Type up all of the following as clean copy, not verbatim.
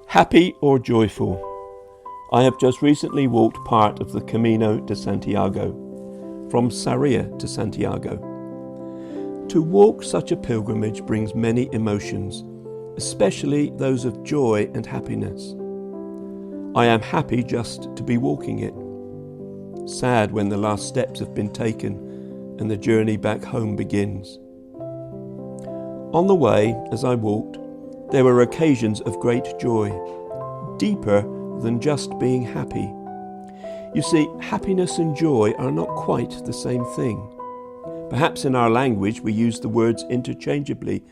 Happy or joyful? I have just recently walked part of the Camino de Santiago, from Sarria to Santiago. To walk such a pilgrimage brings many emotions, especially those of joy and happiness. I am happy just to be walking it. Sad when the last steps have been taken and the journey back home begins. On the way, as I walked, there were occasions of great joy, deeper than just being happy. You see, happiness and joy are not quite the same thing. Perhaps in our language we use the words interchangeably,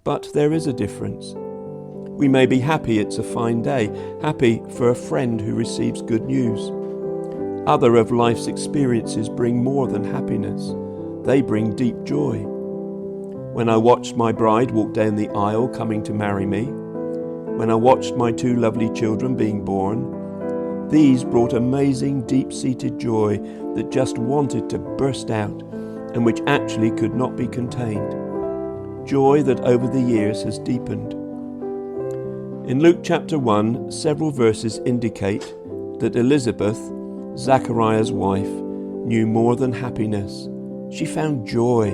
but there is a difference. We may be happy it's a fine day, happy for a friend who receives good news. Other of life's experiences bring more than happiness. They bring deep joy. When I watched my bride walk down the aisle coming to marry me, when I watched my 2 lovely children being born, these brought amazing deep-seated joy that just wanted to burst out and which actually could not be contained. Joy that over the years has deepened. In Luke chapter 1, several verses indicate that Elizabeth, Zachariah's wife, knew more than happiness. She found joy.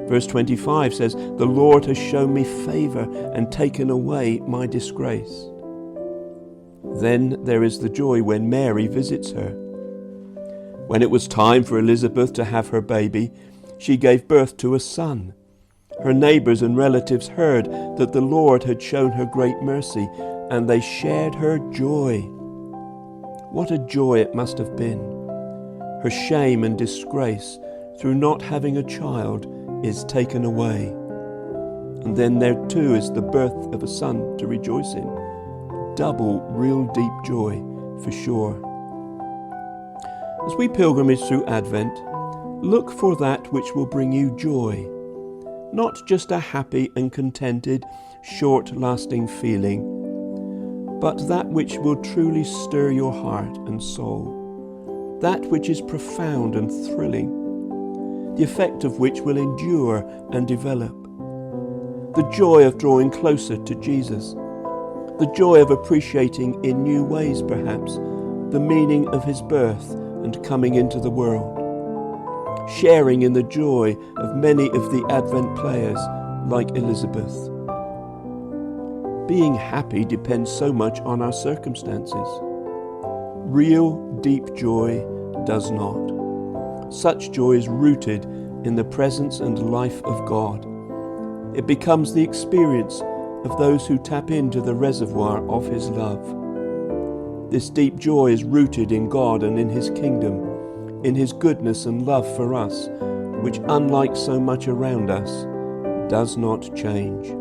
Verse 25 says, "The Lord has shown me favor and taken away my disgrace." Then there is the joy when Mary visits her. When it was time for Elizabeth to have her baby, she gave birth to a son. Her neighbors and relatives heard that the Lord had shown her great mercy, and they shared her joy. What a joy it must have been. Her shame and disgrace through not having a child is taken away. And then there too is the birth of a son to rejoice in. Double real deep joy for sure. As we pilgrimage through Advent, look for that which will bring you joy. Not just a happy and contented, short-lasting feeling, but that which will truly stir your heart and soul. That which is profound and thrilling, the effect of which will endure and develop. The joy of drawing closer to Jesus. The joy of appreciating in new ways, perhaps, the meaning of his birth and coming into the world. Sharing in the joy of many of the Advent players, like Elizabeth. Being happy depends so much on our circumstances. Real, deep joy does not. Such joy is rooted in the presence and life of God. It becomes the experience of those who tap into the reservoir of his love. This deep joy is rooted in God and in his kingdom, in his goodness and love for us, which, unlike so much around us, does not change.